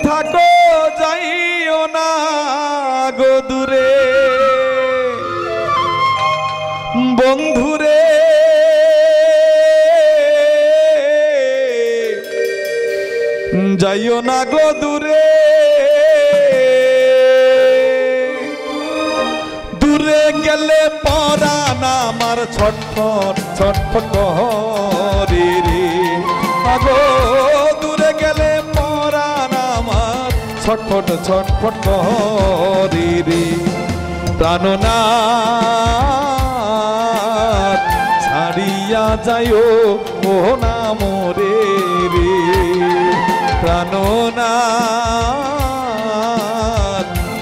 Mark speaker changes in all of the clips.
Speaker 1: থাকো যাইও না গো দূরে বন্ধুরে যাইও না গো দূরে দূরে গেলে পরাণ আমার ছটফট ছটফট করে রে আগো দূরে গেলে পরাণ আমার ছটফট ছটফট করে রে প্রাণনাথ ছাড়িয়া যাইও ও না মোরে রে প্রাণনাথ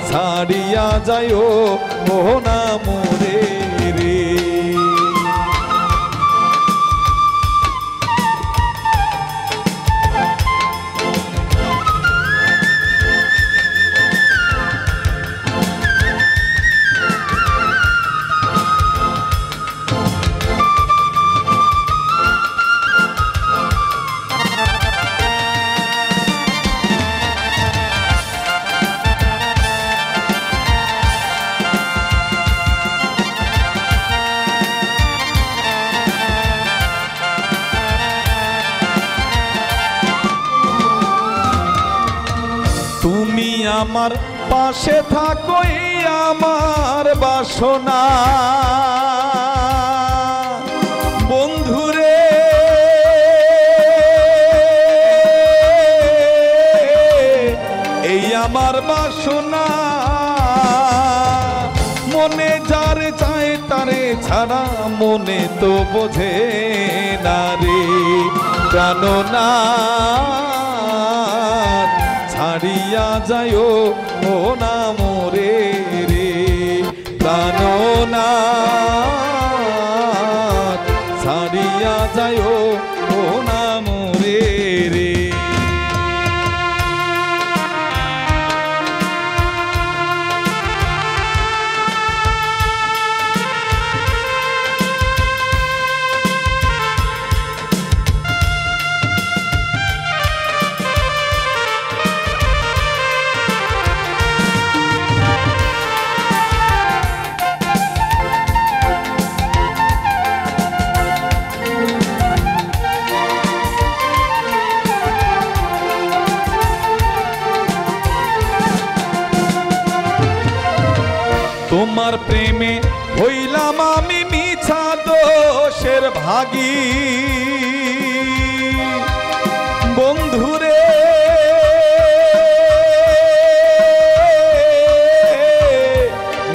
Speaker 1: ছাড়িয়া যাইও ও না মোরে রে তুমি আমার পাশে থাকোই আমার বাসনা বন্ধুরে এই আমার বাসনা মনে যার চায় তারে ছাড়া মনে তো বোঝে না রে প্রাণনা ছাড়িয়া যাইও ও না মোরে রে প্রাণনাথ ছাড়িয়া যাইও ও না মোরে রে তোমার প্রেমে হইলাম আমি মিছা দোষের ভাগী বন্ধুরে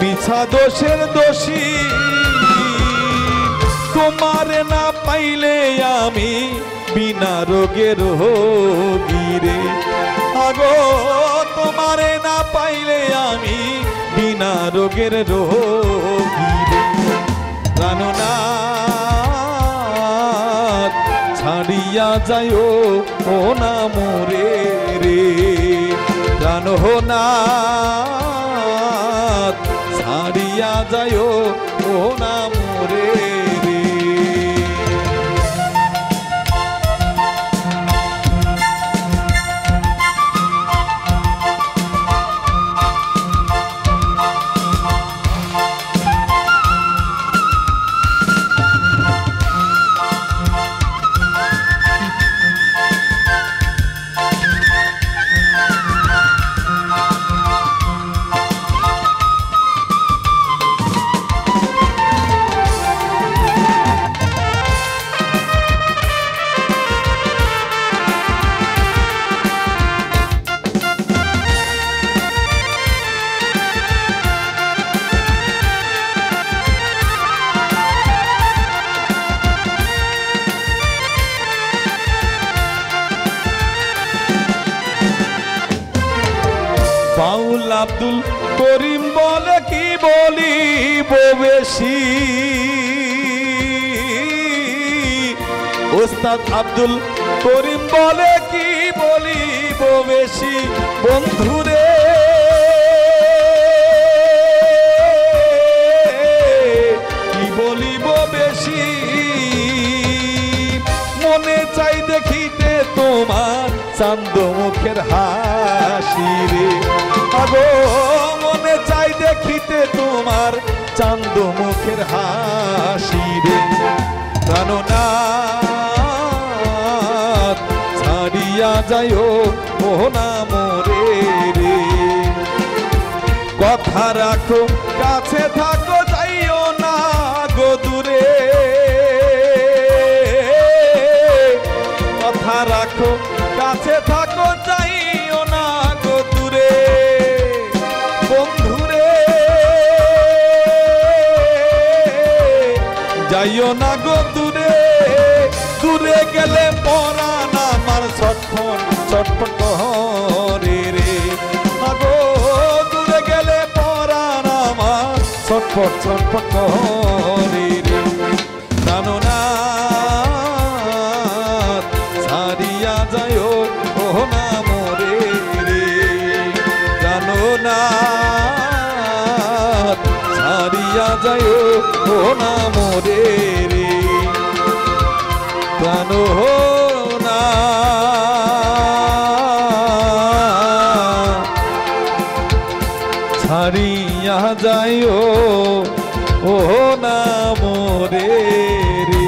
Speaker 1: মিছা দোষের দোষী তোমার না পাইলে আমি বিনা রোগের রোগী রে আগো তোমারে না পাইলে আমি বিনা রোগের রোগী রে প্রাণনাথ ছাড়িয়া যাইও ও না মোরে রে প্রাণনাথ ছাড়িয়া যাইও ও না মোরে রে বাউল আব্দুল করিম বলে কি বলিব বেশি ওস্তাদ আব্দুল করিম বলে কি বলিব বেশি বন্ধুরে কি বলিব বেশি মনে চাই দেখিতে তোমার চান্দ মুখের হাসি রে আগো মনে চাই দেখিতে তোমার চান্দ মুখের হাসি রে প্রাণনাথ ছাড়িয়া যাইও ও না মোরে রে কথা রাখো কাছে থাকো যাইও না গো দূরে কথা রাখো কাছে থাকো যাইও না গো দূরে বন্ধুরে যাইও না গো দূরে দূরে গেলে পরাণ আমার ছটফট ছটফট করে রে আগো দূরে গেলে পরাণ আমার ছটফট ছটফট করে রে প্রাণনাথ ছাড়িয়া যাইও ও না মোরে রে প্রাণনাথ ছাড়িয়া যাইও ও না মোরে রে প্রাণনাথ ছাড়িয়া যাইও ও না মোরে রে